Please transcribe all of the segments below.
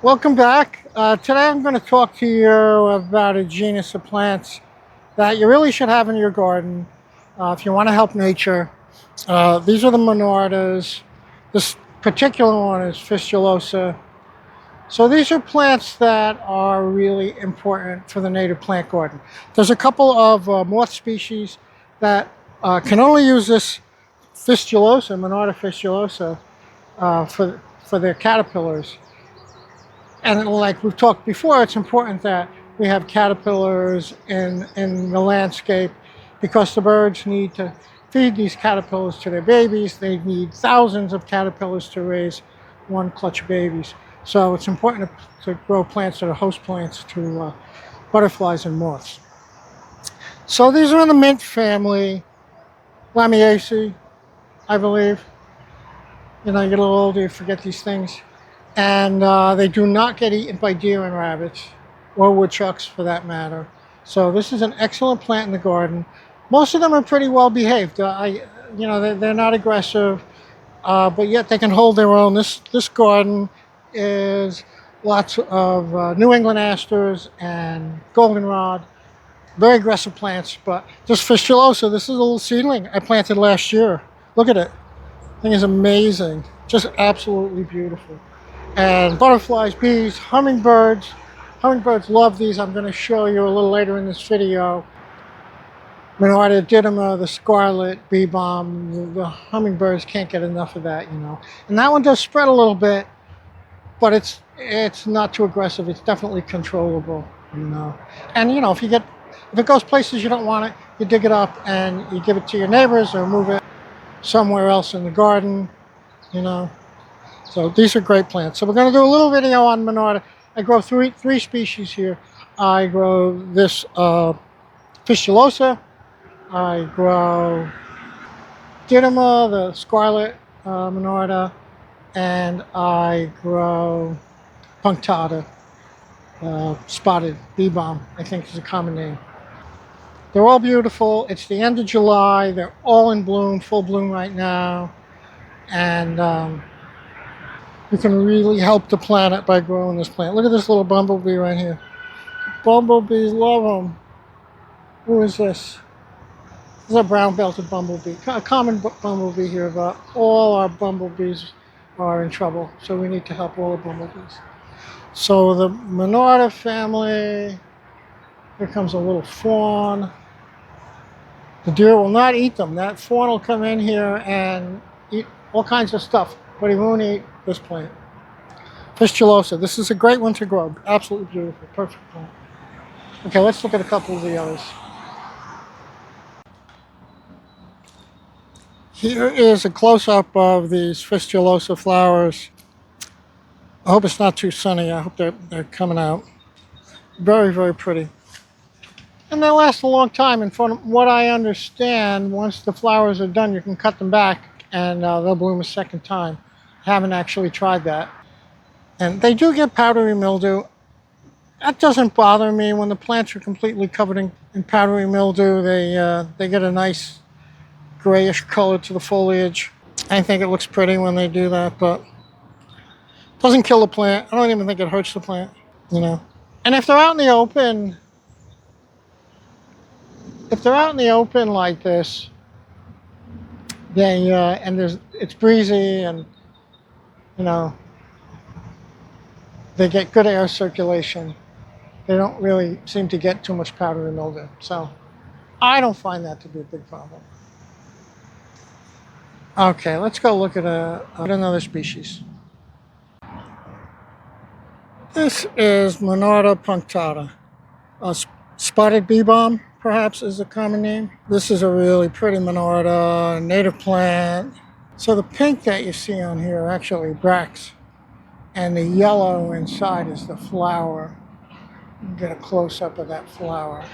Welcome back. Today I'm going to talk to you about a genus of plants that you really should have in your garden if you want to help nature. These are the Monardas. This particular one is Fistulosa. So these are plants that are really important for the native plant garden. There's a couple of moth species that can only use this Fistulosa, Monarda fistulosa, for their caterpillars. And like we've talked before, it's important that we have caterpillars in the landscape because the birds need to feed these caterpillars to their babies. They need thousands of caterpillars to raise one clutch of babies. So it's important to grow plants that are host plants to butterflies and moths. So these are in the mint family, Lamiaceae, I believe. You know, you get a little older, you forget these things. And they do not get eaten by deer and rabbits, or woodchucks for that matter. So this is an excellent plant in the garden. Most of them are pretty well behaved. They're not aggressive, but yet they can hold their own. This garden is lots of New England asters and goldenrod, very aggressive plants. But this Fistulosa, this is a little seedling I planted last year. Look at it. The thing is amazing, just absolutely beautiful. And butterflies, bees, hummingbirds. Hummingbirds love these. I'm going to show you a little later in this video. Monarda didyma, the scarlet bee balm. The hummingbirds can't get enough of that, you know. And that one does spread a little bit, but it's not too aggressive. It's definitely controllable, you know. And you know, if it goes places you don't want it, you dig it up and you give it to your neighbors or move it somewhere else in the garden, you know. So these are great plants. So we're going to do a little video on Monarda. I grow three species here. I grow this Fistulosa. I grow didyma, the scarlet Monarda, and I grow punctata, spotted bee balm, I think is a common name. They're all beautiful. It's the end of July. They're all in bloom, full bloom right now. And you can really help the planet by growing this plant. Look at this little bumblebee right here. Bumblebees love them. Who is this? This is a brown-belted bumblebee. A common bumblebee here, but all our bumblebees are in trouble. So we need to help all the bumblebees. So the Monarda family, here comes a little fawn. The deer will not eat them. That fawn will come in here and eat all kinds of stuff, but he won't eat this plant. Fistulosa. This is a great one to grow. Absolutely beautiful. Perfect plant. Okay, let's look at a couple of the others. Here is a close-up of these Fistulosa flowers. I hope it's not too sunny. I hope they're coming out. Very, very pretty. And they last a long time. And from what I understand, once the flowers are done, you can cut them back and they'll bloom a second time. I haven't actually tried that. And they do get powdery mildew. That doesn't bother me. When the plants are completely covered in powdery mildew, they get a nice grayish color to the foliage. I think it looks pretty when they do that, but it doesn't kill the plant. I don't even think it hurts the plant, you know. And if they're out in the open, like this, it's breezy and, you know, they get good air circulation. They don't really seem to get too much powdery mildew. So I don't find that to be a big problem. Okay, let's go look at another species. This is Monarda punctata. Spotted bee balm, perhaps, is a common name. This is a really pretty Monarda, native plant. So the pink that you see on here are actually bracts, and the yellow inside is the flower. You can get a close-up of that flower.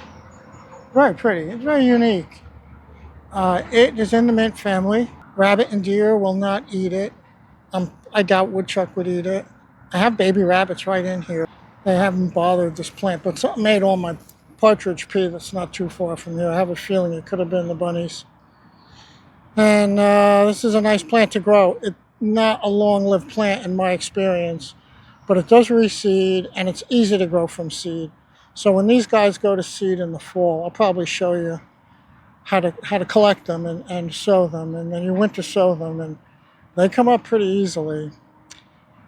Very pretty. It's very unique. It is in the mint family. Rabbit and deer will not eat it. I doubt woodchuck would eat it. I have baby rabbits right in here. They haven't bothered this plant, but something ate all my partridge pea that's not too far from here. I have a feeling it could have been the bunnies. And this is a nice plant to grow. It's not a long-lived plant in my experience. but it does reseed and it's easy to grow from seed. So when these guys go to seed in the fall, I'll probably show you how to collect them and sow them, and then you winter sow them, and they come up pretty easily.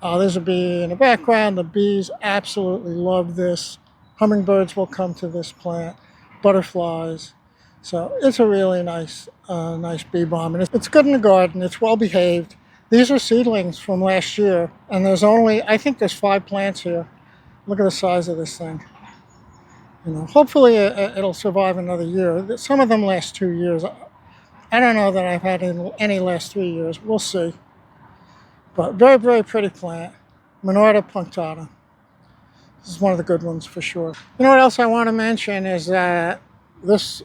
There's a bee in the background. The bees absolutely love this. Hummingbirds will come to this plant, butterflies. So it's a really nice, nice bee balm, and it's good in the garden. It's well behaved. These are seedlings from last year, and there's only, I think there's 5 plants here. Look at the size of this thing. You know, hopefully it'll survive another year. Some of them last 2 years. I don't know that I've had any last 3 years. We'll see. But very, very pretty plant. Monarda punctata. This is one of the good ones for sure. You know what else I want to mention is that this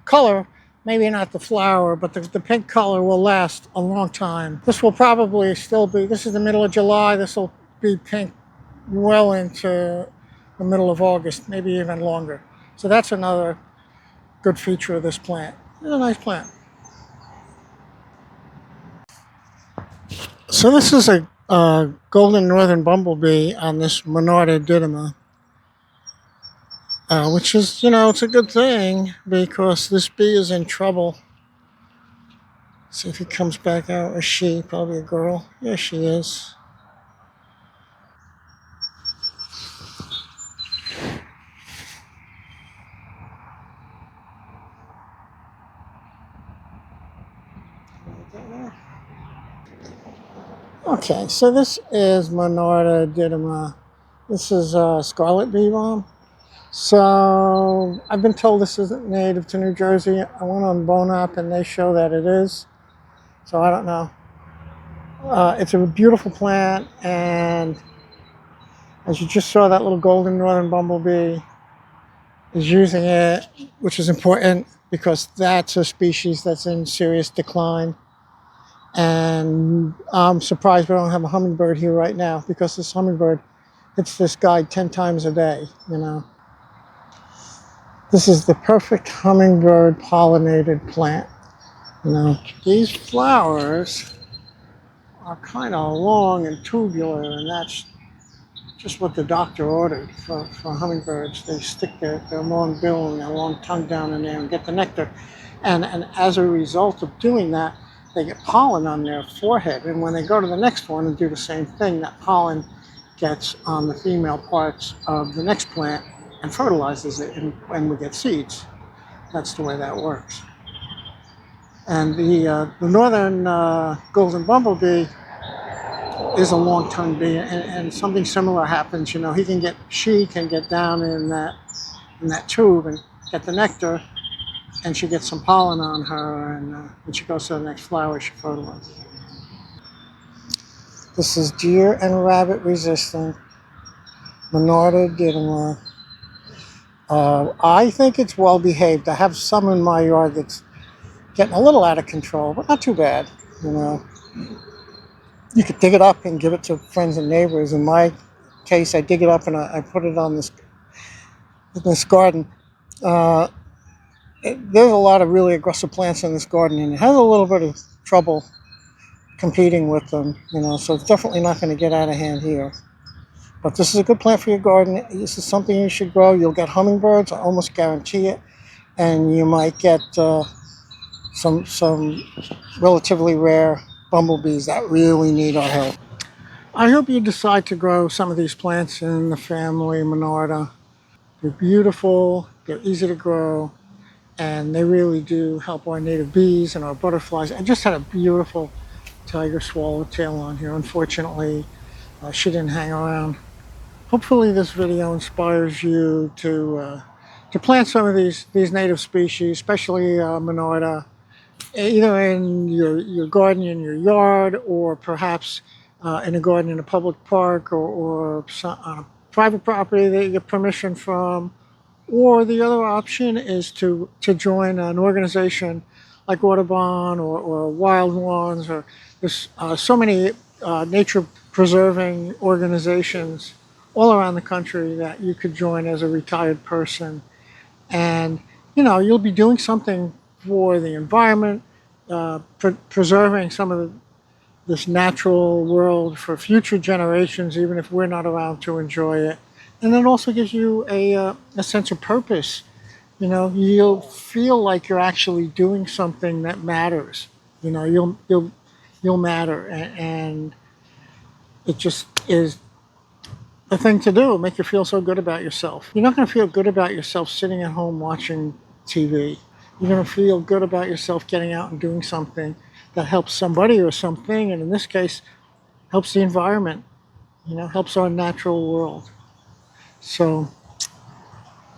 color, maybe not the flower, but the pink color will last a long time. This will probably still be, this is the middle of July, this will be pink well into the middle of August, maybe even longer. So that's another good feature of this plant. It's a nice plant. So this is a golden northern bumblebee on this Monarda didyma, which is, you know, it's a good thing because this bee is in trouble. See if he comes back out, or she, probably a girl. Yeah, she is. Okay, so this is Monarda didyma. This is scarlet bee balm. So I've been told this isn't native to New Jersey. I went on Bonap and they show that it is. So I don't know. It's a beautiful plant, and as you just saw, that little golden northern bumblebee is using it, which is important because that's a species that's in serious decline. And I'm surprised we don't have a hummingbird here right now, because this hummingbird hits this guy 10 times a day, you know. This is the perfect hummingbird pollinated plant. You know, these flowers are kind of long and tubular, and that's just what the doctor ordered for hummingbirds. They stick their long bill and their long tongue down in there and get the nectar. And as a result of doing that, they get pollen on their forehead. And when they go to the next one and do the same thing, that pollen gets on the female parts of the next plant and fertilizes it, and we get seeds. That's the way that works. And the northern golden bumblebee is a long-tongued bee, and something similar happens. You know, she can get down in that tube and get the nectar, and she gets some pollen on her, and when she goes to the next flower, she fertilizes. This is deer and rabbit resistant Monarda didyma. I think it's well behaved. I have some in my yard that's getting a little out of control, but not too bad, you know. You could dig it up and give it to friends and neighbors. In my case, I dig it up and I put it on this garden. There's a lot of really aggressive plants in this garden, and it has a little bit of trouble competing with them, you know, so it's definitely not going to get out of hand here. But this is a good plant for your garden. This is something you should grow. You'll get hummingbirds, I almost guarantee it, and you might get some relatively rare bumblebees that really need our help. I hope you decide to grow some of these plants in the family Monarda. They're beautiful, they're easy to grow, and they really do help our native bees and our butterflies. I just had a beautiful tiger swallowtail on here. Unfortunately, she didn't hang around. Hopefully this video inspires you to plant some of these native species, especially Monarda, either in your garden in your yard, or perhaps in a garden in a public park, or on a private property that you get permission from. Or the other option is to join an organization like Audubon or Wild Ones, or there's so many nature preserving organizations all around the country that you could join as a retired person. And, you know, you'll be doing something for the environment, preserving some of this natural world for future generations, even if we're not around to enjoy it. And it also gives you a sense of purpose. You know, you'll feel like you're actually doing something that matters. You know, you'll matter, and it just is a thing to do. Make you feel so good about yourself. You're not going to feel good about yourself sitting at home watching TV. You're going to feel good about yourself getting out and doing something that helps somebody or something, and in this case, helps the environment. You know, helps our natural world. So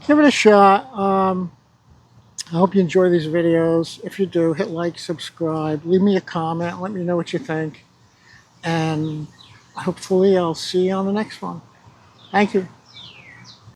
give it a shot. I hope you enjoy these videos. If you do, hit like, subscribe, leave me a comment, let me know what you think, and hopefully I'll see you on the next one. Thank you.